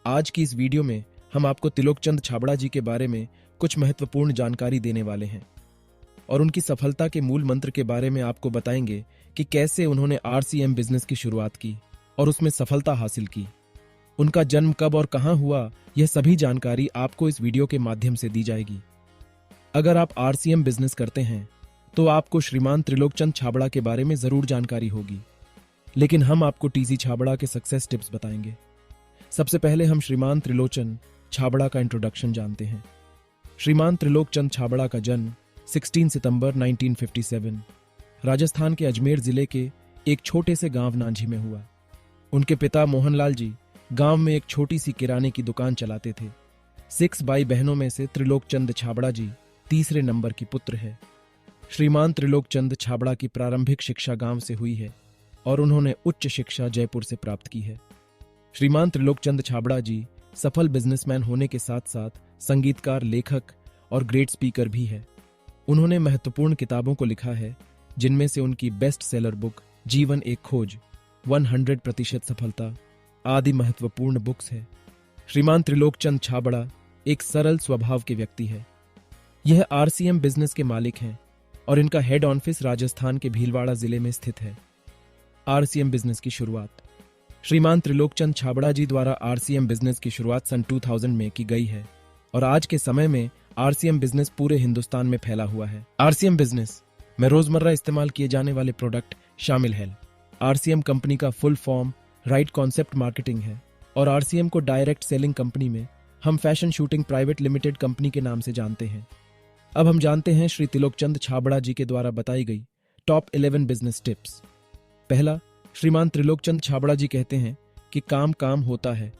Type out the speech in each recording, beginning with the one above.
आज की इस वीडियो में हम आपको त्रिलोक चंद छाबड़ा जी के बारे में कुछ महत्वपूर्ण जानकारी देने वाले हैं और उनकी सफलता के मूल मंत्र के बारे में आपको बताएंगे कि कैसे उन्होंने आरसीएम बिजनेस की शुरुआत की और उसमें सफलता हासिल की। उनका जन्म कब और कहां हुआ, यह सभी जानकारी आपको इस वीडियो के माध्यम से दी जाएगी। अगर आप आरसीएम बिजनेस करते हैं तो आपको श्रीमान त्रिलोक चंद छाबड़ा के बारे में जरूर जानकारी होगी, लेकिन हम आपको टीसी छाबड़ा के सक्सेस टिप्स बताएंगे। सबसे पहले हम श्रीमान त्रिलोचन छाबड़ा का इंट्रोडक्शन जानते हैं। श्रीमान त्रिलोक चंद छाबड़ा का जन्म 16 सितंबर 1957 राजस्थान के अजमेर जिले के एक छोटे से गांव नांझी में हुआ। उनके पिता मोहनलाल जी गांव में एक छोटी सी किराने की दुकान चलाते थे। 6 भाई बहनों में से त्रिलोक चंद छाबड़ा जी तीसरे नंबर की पुत्र है। श्रीमान त्रिलोक चंद छाबड़ा की प्रारंभिक शिक्षा गांव से हुई है और उन्होंने उच्च शिक्षा जयपुर से प्राप्त की है। श्रीमान त्रिलोक चंद छाबड़ा जी सफल बिजनेसमैन होने के साथ साथ संगीतकार, लेखक और ग्रेट स्पीकर भी है। उन्होंने महत्वपूर्ण किताबों को लिखा है, जिनमें से उनकी बेस्ट सेलर बुक जीवन एक खोज, 100% सफलता आदि महत्वपूर्ण बुक्स है। श्रीमान त्रिलोक चंद छाबड़ा एक सरल स्वभाव के व्यक्ति है। यह आरसीएम बिजनेस के मालिक हैं और इनका हेड ऑफिस राजस्थान के भीलवाड़ा जिले में स्थित है। आरसीएम बिजनेस की शुरुआत श्रीमान त्रिलोक चंद छाबड़ा जी द्वारा आरसीएम बिजनेस की शुरुआत सन 2000 में की गई है और आज के समय में आरसीएम बिजनेस पूरे हिंदुस्तान में फैला हुआ है। आरसीएम बिजनेस में रोजमर्रा इस्तेमाल किए जाने वाले प्रोडक्ट शामिल है। आरसीएम कंपनी का full form right concept marketing है और आरसीएम को डायरेक्ट सेलिंग कंपनी में हम fashion shooting private limited company के नाम से जानते हैं। अब हम जानते हैं श्री त्रिलोक चंद छाबड़ा जी के द्वारा बताई गई टॉप 11 बिजनेस टिप्स। पहला, श्रीमान त्रिलोक चंद छाबड़ा जी कहते हैं कि काम काम होता है,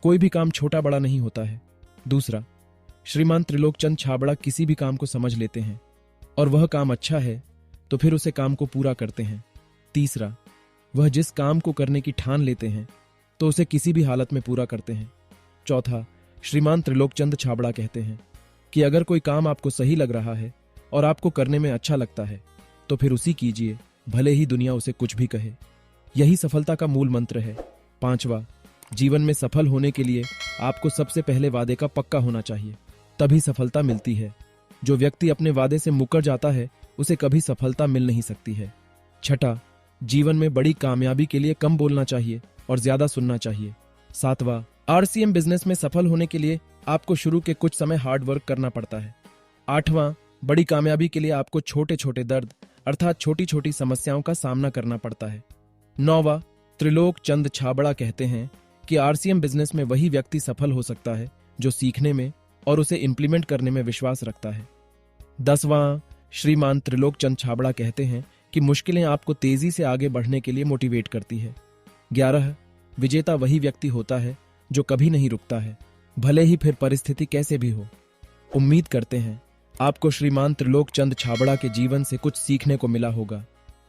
कोई भी काम छोटा बड़ा नहीं होता है। दूसरा, श्रीमान त्रिलोक चंद छाबड़ा किसी भी काम को समझ लेते हैं और वह काम अच्छा है तो फिर उसे काम को पूरा करते हैं। तीसरा, वह जिस काम को करने की ठान लेते हैं तो उसे किसी भी हालत में पूरा करते हैं। चौथा, श्रीमान त्रिलोक चंद छाबड़ा कहते हैं कि अगर कोई काम आपको सही लग रहा है और आपको करने में अच्छा लगता है तो फिर उसी कीजिए, भले ही दुनिया उसे कुछ भी कहे। यही सफलता का मूल मंत्र है। पांचवा, जीवन में सफल होने के लिए आपको सबसे पहले वादे का पक्का होना चाहिए, तभी सफलता मिलती है। जो व्यक्ति अपने वादे से मुकर जाता है उसे कभी सफलता मिल नहीं सकती है। छठा, जीवन में बड़ी कामयाबी के लिए कम बोलना चाहिए और ज्यादा सुनना चाहिए। सातवां, आरसीएम बिजनेस में सफल होने के लिए आपको शुरू के कुछ समय हार्ड वर्क करना पड़ता है। आठवां, बड़ी कामयाबी के लिए आपको छोटे छोटे दर्द अर्थात छोटी छोटी समस्याओं का सामना करना पड़ता है। नौवां, त्रिलोक चंद छाबड़ा कहते हैं कि आरसीएम बिजनेस में वही व्यक्ति सफल हो सकता है जो सीखने में और उसे इंप्लीमेंट करने में विश्वास रखता है। 10वां, श्रीमान त्रिलोक चंद छाबड़ा कहते हैं कि मुश्किलें आपको तेजी से आगे बढ़ने के लिए मोटिवेट करती है। 11, विजेता वही व्यक्ति होता है जो कभी नहीं रुकता है, भले ही फिर परिस्थिति कैसे भी हो। उम्मीद करते हैं आपको श्रीमान त्रिलोक चंद छाबड़ा के जीवन से कुछ सीखने को मिला होगा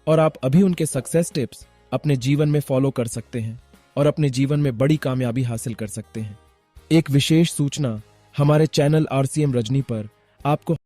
और आप अभी उनके सक्सेस टिप्स अपने जीवन में फॉलो कर सकते हैं और अपने जीवन में बड़ी कामयाबी हासिल कर सकते हैं। एक विशेष सूचना, हमारे चैनल आरसीएम रजनी पर आपको